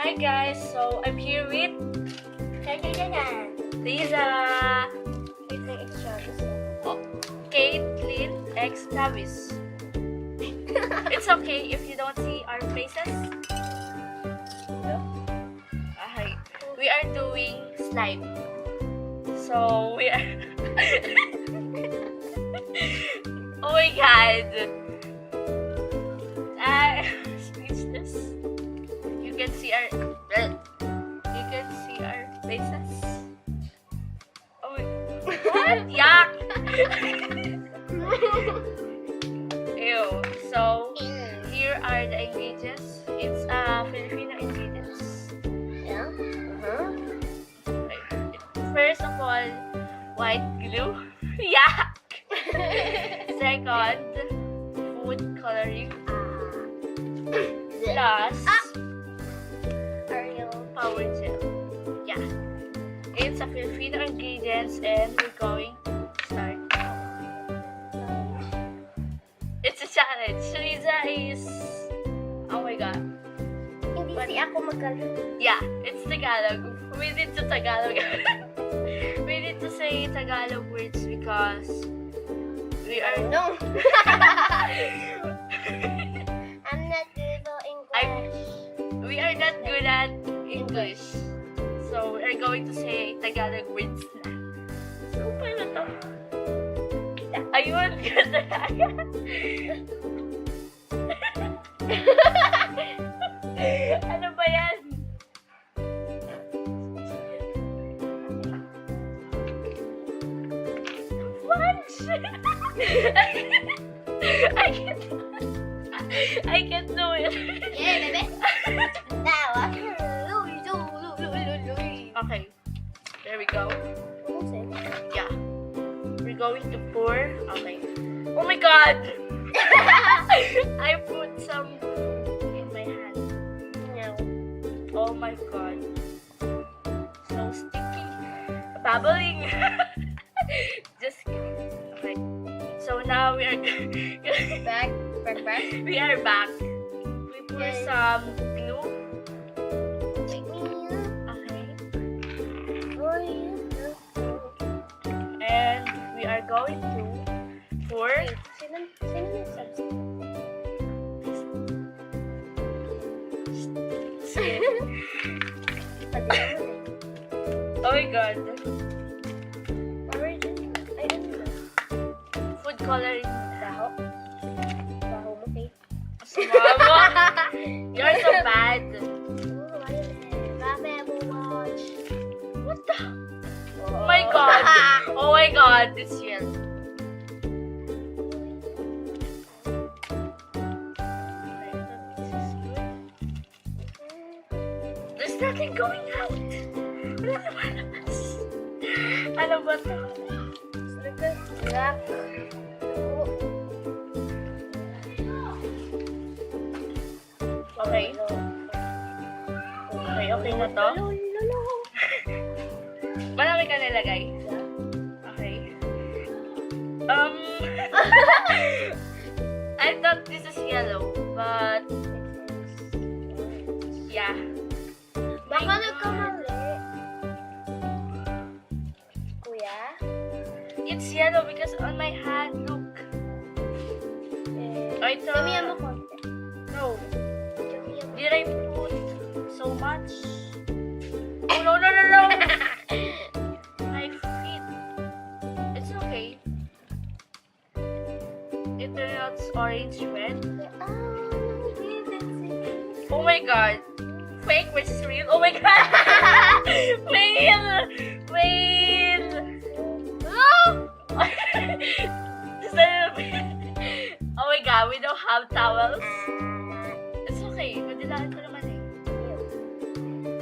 Hi guys, so I'm here with Liza, Caitlin X Travis. It's okay if you don't see our faces. Okay. We are doing slime. So we are oh my god. I'm speechless. You can see our faces. Oh my what? Yuck! Ew. So here are the ingredients. It's Filipino ingredients. Yeah. First of all, white glue. Yuck! Second, food coloring. Plus, Ariel. power gel. Yeah. It's a Filipino ingredients and we're going to start now. It's a challenge. Liza is... Oh my god. Hindi si ako magaling. Yeah, it's Tagalog. We need to Tagalog. We need to say Tagalog words because we are... No. I'm not good at English. We are not good at English. So, we are going to say Tagalog words na. So, paano to? Ayun, ganda na. Ano ba yan? Punch! I can't do it. Yeah, baby. Tawa. Okay. There we go. Yeah. We're going to pour. Okay. Oh my god! I put some in my hand. Oh my god. So sticky. Bubbling. Just kidding. Okay. So now we are Back. we are back. We pour Okay. some glue. Take me Okay. up. And we are going to pour Sino nagsabi? Oh my god. I don't know. Food coloring. Baho. Baho mo, Kate. Mama, you're so bad. What the? Oh my god. Oh my god, this yellow. There's nothing going out. Wala lumalabas. Ano ba to? Okay. Okay na to. Marami ka nilagay. Okay. I thought this is yellow, but yeah. Baka nagkamali. Kuya? It's yellow because on my hand, look. I thought... Damihan mo konti. No. Damihan mo. Did I put so much? Oh, no, no, no, no! My feet. It's okay. It turns out orange red. Oh my god. Fake versus real. Oh my god. Fail. Fail. No. Just a little bit. Oh my god, we don't have towels. It's okay. Madilaan ko naman eh.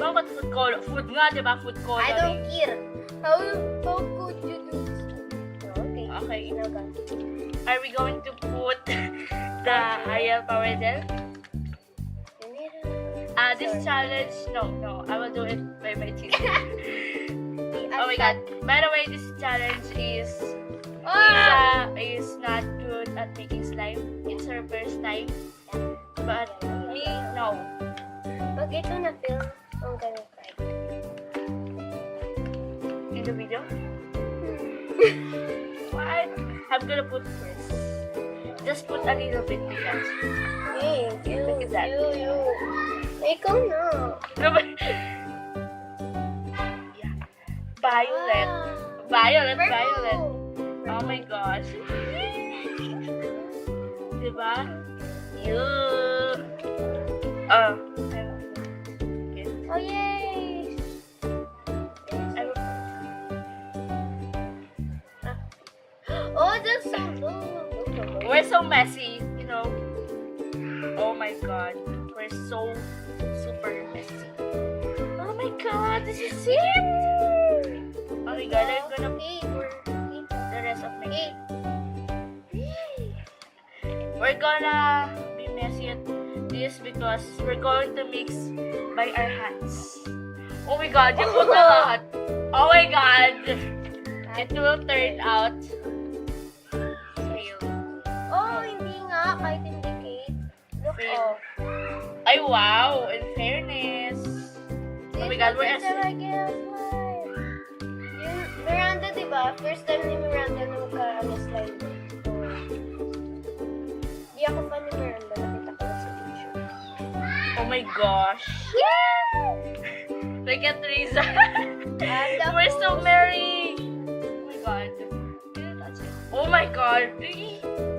Bakit food color? Food nga, di ba? Food coloring. I don't care. How could you do this? Okay. Okay. Naga. Are we going to put the Ariel Power Gel? This challenge, no, I will do it by my teeth. Oh my god. By the way, this challenge is Lisa is not good at making slime. It's her first time. But me, no. Pag ito na film, I'm gonna cry. In the video? What? I'm gonna put this. Just put a little bit because. Hey, you, Look at that. you. Ikaw na. No, but... Yeah. Violet. Wow. Violet, Purple. violet. Oh my gosh. Diba? You. Oh. Okay. Oh, yay! I will... Oh, that's so low. We're so messy, you know. Oh my god. We're so super messy. Oh my god, this is it. Oh my god, I'm gonna pour the rest of my cake. We're gonna be messy at this because we're going to mix by our hands. Oh my god, you put a lot. Oh my god. It will turn out fail. Oh, hindi nga. Kahit hindi cake. Look, Fail. oh. Ay, wow! In fairness. Oh my god, we're This is like a slime. Yung Miranda, diba? First time ni Miranda na magka-slime. Di ako fan ni Miranda. Nakita ko na sa picture. Oh my gosh. Look at Teresa. We're so merry. Oh my god. Oh my god.